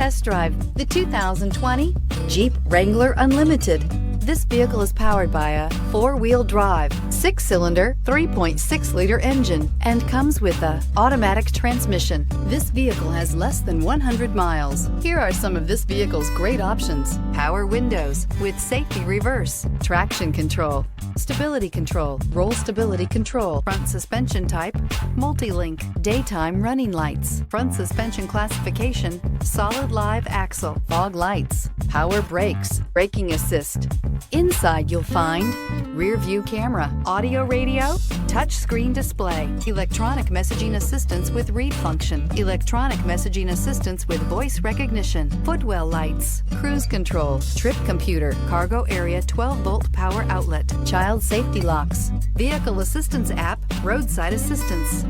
test drive the 2020 Jeep Wrangler Unlimited. This vehicle is powered by a 4-wheel drive, 6-cylinder, 3.6-liter engine and comes with a automatic transmission. This vehicle has less than 100 miles. Here are some of this vehicle's great options: power windows with safety reverse, traction control, stability control, roll stability control, front suspension type, multi-link, daytime running lights, front suspension classification, solid live axle, fog lights, power brakes, braking assist. Inside you'll find rear view camera, audio radio, touch screen display, electronic messaging assistance with read function, electronic messaging assistance with voice recognition, footwell lights, cruise control, trip computer, cargo area 12-volt power outlet, child safety locks, vehicle assistance app, roadside assistance.